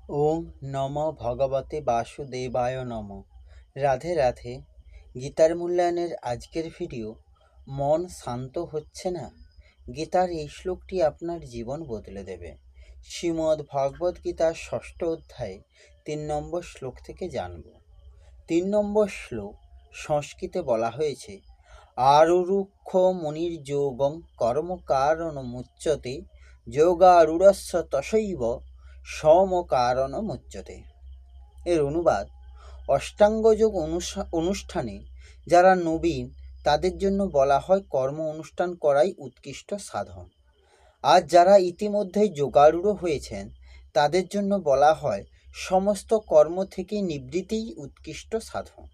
ওম নম ভগবতে বাসুদেবায় নম। রাধে রাধে। গীতার মূল্যায়নের আজকের ভিডিও। মন শান্ত হচ্ছে না? গীতার এই শ্লোকটি আপনার জীবন বদলে দেবে। শ্রীমদ্ ভগবদ্ গীতার 6ষ্ঠ অধ্যায়ে 3 নম্বর শ্লোক থেকে জানব। 3 নম্বর শ্লোক সংস্কৃতে বলা হয়েছে, আরুরুক্ষ মুনির যোগং কর্ম কারণ মুচ্যতে যোগারূঢ়স্য তশৈব সম কারণ মুচ্যতে। এর অনুবাদ, অষ্টাঙ্গযোগ অনুষ্ঠানে যারা নবীন তাদের জন্য বলা হয় কর্ম অনুষ্ঠান করাই উৎকৃষ্ট সাধন, আর যারা ইতিমধ্যেই যোগারূঢ় হয়েছেন তাদের জন্য বলা হয় সমস্ত কর্ম থেকে নিবৃত্তিই উৎকৃষ্ট সাধন।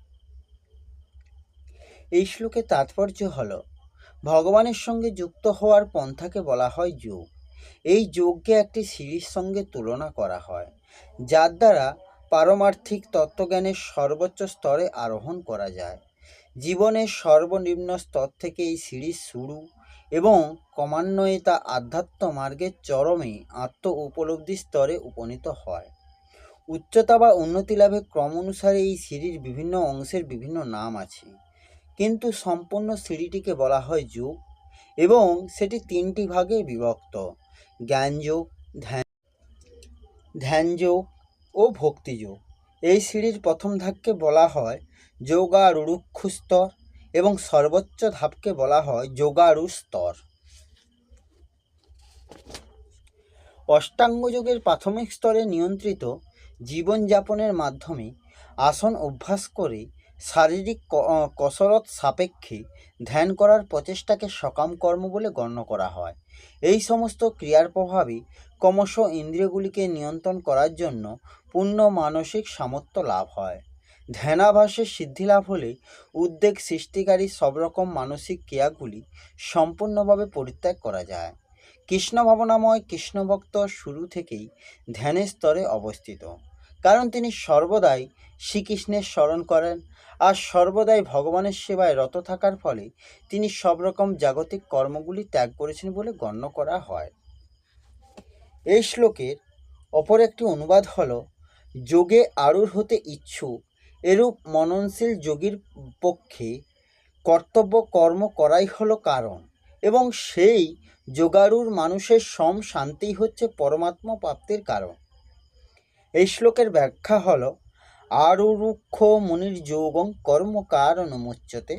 এই শ্লোকের তাৎপর্য হল, ভগবানের সঙ্গে যুক্ত হওয়ার পন্থাকে বলা হয় যোগ। এই যোগকে একটি সিঁড়ির সঙ্গে তুলনা করা হয়, যার দ্বারা পারমার্থিক তত্ত্বজ্ঞানের সর্বোচ্চ স্তরে আরোহণ করা যায়। জীবনের সর্বনিম্ন স্তর থেকে এই সিঁড়ি শুরু এবং ক্রমান্বয়ে তা আধ্যাত্ম মার্গের চরমে আত্ম উপলব্ধি স্তরে উপনীত হয়। উচ্চতা বা উন্নতি লাভের ক্রম অনুসারে এই সিঁড়ির বিভিন্ন অংশের বিভিন্ন নাম আছে, কিন্তু সম্পূর্ণ সিঁড়িটিকে বলা হয় যোগ এবং সেটি 3টি ভাগে বিভক্ত: জ্ঞানযোগ, ধ্যানযোগ ও ভক্তিযোগ। এই সিঁড়ির প্রথম ধাপকে বলা হয় যোগারূঢ় স্তর এবং সর্বোচ্চ ধাপকে বলা হয় যোগারূঢ় স্তর। অষ্টাঙ্গ যোগের প্রাথমিক স্তরে নিয়ন্ত্রিত জীবনযাপনের মাধ্যমে আসন অভ্যাস করে শারীরিক কসরত সাপেক্ষে ধ্যান করার প্রচেষ্টাকে সকাম কর্ম বলে গণ্য করা হয়। এই সমস্ত ক্রিয়ার প্রভাবে ক্রমশ ইন্দ্রিয়গুলিকে নিয়ন্ত্রণ করার জন্য পূর্ণ মানসিক সামর্থ্য লাভ হয়। ধ্যানাভাসের সিদ্ধি লাভ হলে উদ্বেগ সৃষ্টিকারী সব রকম মানসিক ক্রিয়াগুলি সম্পূর্ণভাবে পরিত্যাগ করা যায়। কৃষ্ণ ভাবনাময় কৃষ্ণভক্ত শুরু থেকেই ধ্যানের স্তরে অবস্থিত, কারণ তিনি সর্বদাই শ্রীকৃষ্ণের স্মরণ করেন আর সর্বদাই ভগবানের সেবায় রত থাকার ফলে তিনি সব রকম জাগতিক কর্মগুলি ত্যাগ করেছেন বলে গণ্য করা হয়। এই শ্লোকের অপর একটি অনুবাদ হল, যোগে আরূঢ় হতে ইচ্ছুক এরূপ মননশীল যোগীর পক্ষে কর্তব্য কর্ম করাই হলো কারণ, এবং সেই যোগারূঢ় মানুষের শান্তিই হচ্ছে পরমাত্মা প্রাপ্তির কারণ। এই শ্লোকের ব্যাখ্যা হল, আরুরুক্ষ মুনির যোগং কর্ম কারণ মুচ্যতে,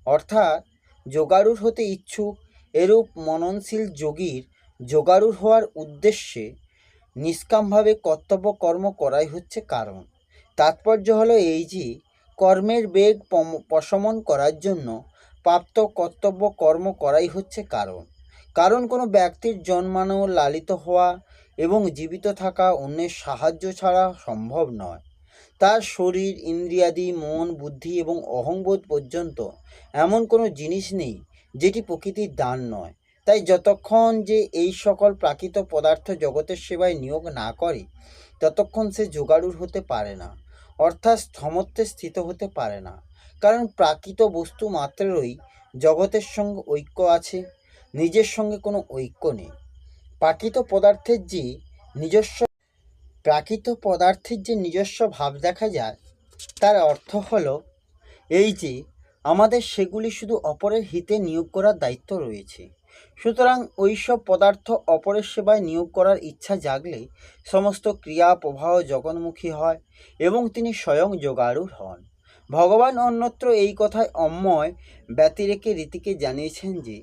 অর্থাৎ যোগারূঢ় হতে ইচ্ছুক এরূপ মননশীল যোগীর যোগারূঢ় হওয়ার উদ্দেশ্যে নিষ্কামভাবে কর্তব্য কর্ম করাই হচ্ছে কারণ। তাৎপর্য হলো এই যে, কর্মের বেগ প্রশমন করার জন্য প্রাপ্ত কর্তব্য কর্ম করাই হচ্ছে কারণ। কারণ কোনো ব্যক্তির জন্মানো, লালিত হওয়া এবং জীবিত থাকা অন্যের সাহায্য ছাড়া সম্ভব নয়। তার শরীর, ইন্দ্রিয়াদি, মন, বুদ্ধি এবং অহংবোধ পর্যন্ত এমন কোনো জিনিস নেই যেটি প্রকৃতির দান নয়। তাই যতক্ষণ যে এই সকল প্রাকৃত পদার্থ জগতের সেবায় নিয়োগ না করে ততক্ষণ সে যোগারূঢ় হতে পারে না, অর্থাৎ স্থমত্বে স্থিত হতে পারে না। কারণ প্রাকৃত বস্তু মাত্রেরই জগতের সঙ্গে ঐক্য আছে, নিজের সঙ্গে কোনো ঐক্য নেই। প্রাকৃত পদার্থের যে নিজস্ব ভাব দেখা যায়, তার অর্থ হলো এই যে আমাদের সেগুলি শুধু অপরের হিতে নিয়োগ করার দায়িত্ব রয়েছে। সুতরাং ওইসব পদার্থ অপরের সেবায় নিয়োগ করার ইচ্ছা জাগলে সমস্ত ক্রিয়া প্রবাহ জগন্মুখী হয় এবং তিনি স্বয়ং যোগারূঢ় হন। ভগবান অন্যত্র এই কথায় অম্ময় ব্যতিরেকে রীতিকে জানিয়েছেন যে,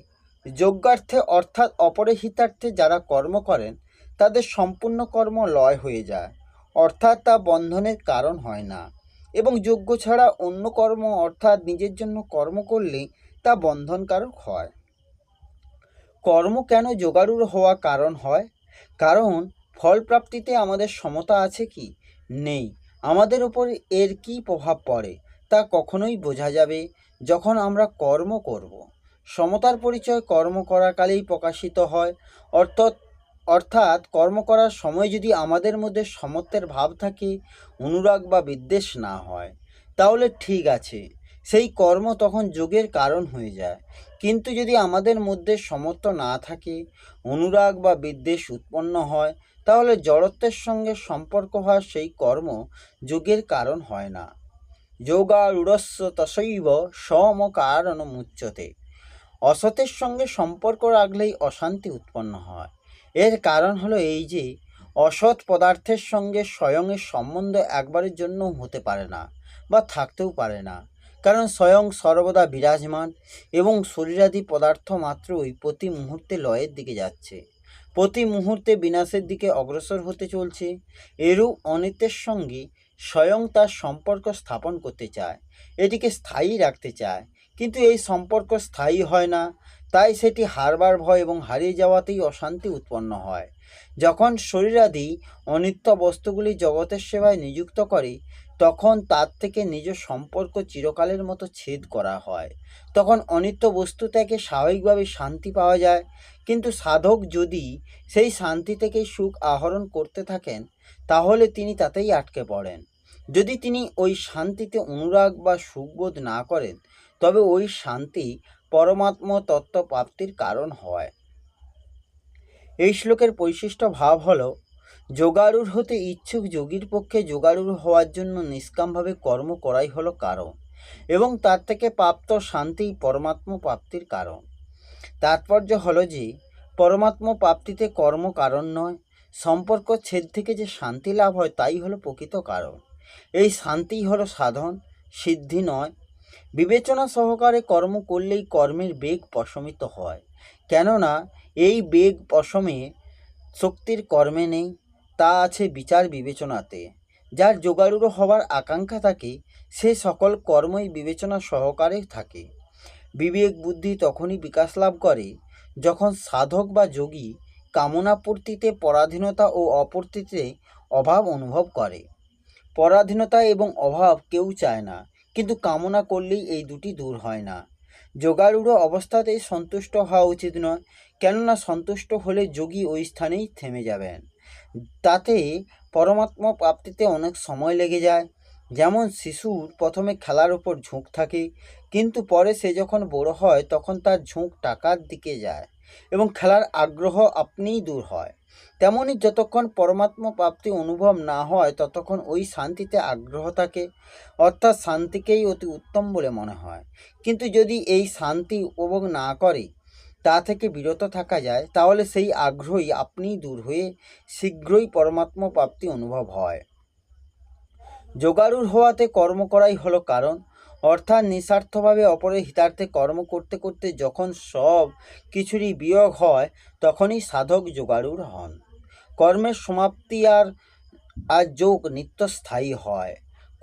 যজ্ঞার্থে অর্থাৎ অপরের হিতার্থে যারা কর্ম করেন তাদের সম্পূর্ণ কর্ম লয় হয়ে যায়, অর্থাৎ তা বন্ধনের কারণ হয় না, এবং যজ্ঞ ছাড়া অন্য কর্ম অর্থাৎ নিজের জন্য কর্ম করলে তা বন্ধনকারক হয়। কর্ম কেন যোগারূঢ় হওয়া কারণ হয়? কারণ ফল প্রাপ্তিতে আমাদের সমতা আছে কি নেই, আমাদের উপর এর কি প্রভাব পড়ে তা কখনোই বোঝা যাবে যখন আমরা কর্ম করব। সমতার পরিচয় কর্ম করাকালেই প্রকাশিত হয়। অর্থাৎ কর্ম করার সময় যদি আমাদের মধ্যে সমত্বের ভাব থাকে, অনুরাগ বা বিদ্বেষ না হয়, তাহলে ঠিক আছে, সেই কর্ম তখন যোগের কারণ হয়ে যায়। কিন্তু যদি আমাদের মধ্যে সমত্ব না থাকে, অনুরাগ বা বিদ্বেষ উৎপন্ন হয়, তাহলে জড়ত্বের সঙ্গে সম্পর্ক হওয়া সেই কর্ম যোগের কারণ হয় না। যোগারূঢ়স্য তসৈব সম কারণমুচ্যতে। অসতের সঙ্গে সম্পর্ক রাখলেই অশান্তি উৎপন্ন হয়। এর কারণ হলো এই যে অসৎ পদার্থের সঙ্গে স্বয়ংয়ের সম্বন্ধ একবারের জন্য হতে পারে না বা থাকতেও পারে না, কারণ স্বয়ং সর্বদা বিরাজমান এবং শরীরাদি পদার্থ মাত্রই প্রতি মুহূর্তে লয়ের দিকে যাচ্ছে, প্রতি মুহূর্তে বিনাশের দিকে অগ্রসর হতে চলছে। এরূপ অনিত্যের সঙ্গে স্বয়ং তার সম্পর্ক স্থাপন করতে চায়, এটিকে স্থায়ী রাখতে চায়, কিন্তু এই সম্পর্ক স্থায়ী হয় না, তাই সেটি হারবার ভয় এবং হারিয়ে যাওয়াতেই অশান্তি উৎপন্ন হয়। যখন শরীরাদি অনিত্য বস্তুগুলি জগতের সেবায় নিযুক্ত করে, তখন তার থেকে নিজ সম্পর্ক চিরকালের মতো ছেদ করা হয়। তখন অনিত্য বস্তু থেকে স্বাভাবিকভাবে শান্তি পাওয়া যায়, কিন্তু সাধক যদি সেই শান্তি থেকেই সুখ আহরণ করতে থাকেন, তাহলে তিনি তাতেই আটকে পড়েন। যদি তিনি ওই শান্তিতে অনুরাগ বা সুখবোধ না করেন, তবে ওই শান্তি পরমাত্ম তত্ত্ব প্রাপ্তির কারণ হয়। এই শ্লোকের পরিশিষ্ট ভাব হল, যোগারূঢ় হতে ইচ্ছুক যোগীর পক্ষে যোগারূঢ় হওয়ার জন্য নিষ্কামভাবে কর্ম করাই হলো কারণ, এবং তার থেকে প্রাপ্ত শান্তিই পরমাত্ম প্রাপ্তির কারণ। তাৎপর্য হলো যে পরমাত্ম প্রাপ্তিতে কর্ম কারণ নয়, সম্পর্ক ছেদ থেকে যে শান্তি লাভ হয় তাই হলো প্রকৃত কারণ। এই শান্তিই হলো সাধন, সিদ্ধি নয়। বিবেচনা সহকারে কর্ম করলেই কর্মের বেগ প্রশমিত হয়, কেননা এই বেগ প্রশমে শক্তির কর্মে নেই, তা আছে বিচার বিবেচনাতে। যার যোগারূঢ় হওয়ার আকাঙ্ক্ষা থাকে, সে সকল কর্মই বিবেচনা সহকারে থাকে। বিবেক বুদ্ধি তখনই বিকাশ লাভ করে যখন সাধক বা যোগী কামনা পূর্তিতে পরাধীনতা ও অপূর্তিতে অভাব অনুভব করে। পরাধীনতা এবং অভাব কেউ চায় না, কিন্তু কামনা করলেই এই দুটি দূর হয় না। যোগারূঢ় অবস্থাতেই সন্তুষ্ট হওয়া উচিত নয়, কেননা সন্তুষ্ট হলে যোগী ওই স্থানেই থেমে যাবেন। তাতে পরমাত্ম প্রাপ্তিতে অনেক সময় লেগে যায়। যেমন শিশুর প্রথমে খেলার উপর ঝোঁক থাকে, কিন্তু পরে সে যখন বড় হয় তখন তার ঝোঁক টাকার দিকে যায় এবং খেলার আগ্রহ আপনিই দূর হয়। তেমনি যতক্ষণ পরমাত্ম প্রাপ্তি অনুভব না হয় ততক্ষণ ওই শান্তিতে আগ্রহ থাকে, অর্থাৎ শান্তিকেই অতি উত্তম বলে মনে হয়। কিন্তু যদি এই শান্তি উপভোগ না করে তা থেকে বিরত থাকা যায়, তাহলে সেই আগ্রহই আপনিই দূর হয়ে শীঘ্রই পরমাত্ম প্রাপ্তি অনুভব হয়। যোগারূঢ় হওয়াতে কর্ম করাই হলো কারণ, অর্থাৎ নিঃস্বার্থভাবে অপরের হিতার্থে কর্ম করতে করতে যখন সব কিছুরই বিয়োগ হয়, তখনই সাধক যোগারূঢ় হন। কর্মের সমাপ্তি আর যোগ নিত্যস্থায়ী হয়।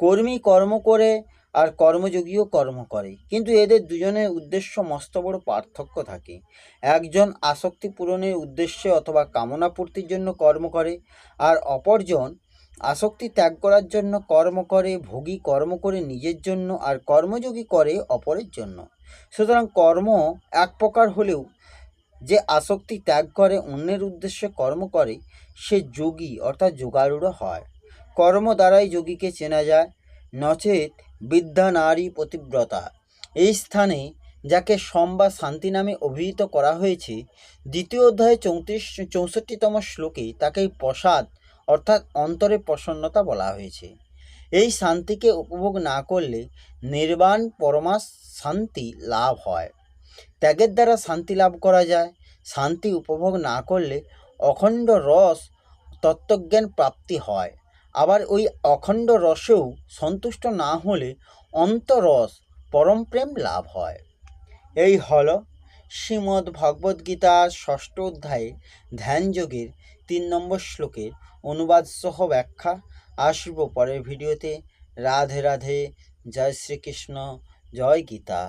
কর্মী কর্ম করে আর কর্মযোগীও কর্ম করে, কিন্তু এদের দুজনের উদ্দেশ্য মস্ত বড় পার্থক্য থাকে। একজন আসক্তি পূরণের উদ্দেশ্যে অথবা কামনা পূর্তির জন্য কর্ম করে, আর অপরজন আসক্তি ত্যাগ করার জন্য কর্ম করে। ভোগী কর্ম করে নিজের জন্য, আর কর্মযোগী করে অপরের জন্য। সুতরাং কর্ম এক প্রকার হলেও যে আসক্তি ত্যাগ করে অন্যের উদ্দেশ্যে কর্ম করে, সে যোগী অর্থাৎ যোগারূঢ় হয়। কর্ম দ্বারাই যোগীকে চেনা যায়, নচেৎ বিদ্যা নারী পতিব্রতা। এই স্থানে যাকে সম বা শান্তি নামে অভিহিত করা হয়েছে, দ্বিতীয় অধ্যায়ে 64তম শ্লোকে তাকে প্রসাদ অর্থাৎ অন্তরে প্রসন্নতা বলা হয়েছে। এই শান্তিকে উপভোগ না করলে নির্বাণ পরমা শান্তি লাভ হয়। ত্যাগের দ্বারা শান্তি লাভ করা যায়। শান্তি উপভোগ না করলে অখণ্ড রস তত্ত্বজ্ঞান প্রাপ্তি হয়। আবার ওই অখণ্ড রসেও সন্তুষ্ট না হলে অন্তরস পরম প্রেম লাভ হয়। এই হল শ্রীমদ্ ভগবদ্গীতার 6ষ্ঠ অধ্যায়ে ধ্যানযোগের 3 নম্বর শ্লোকের অনুবাদ সহ ব্যাখ্যা। আসব পরের ভিডিওতে। রাধে রাধে। জয় শ্রীকৃষ্ণ। জয় গীতা।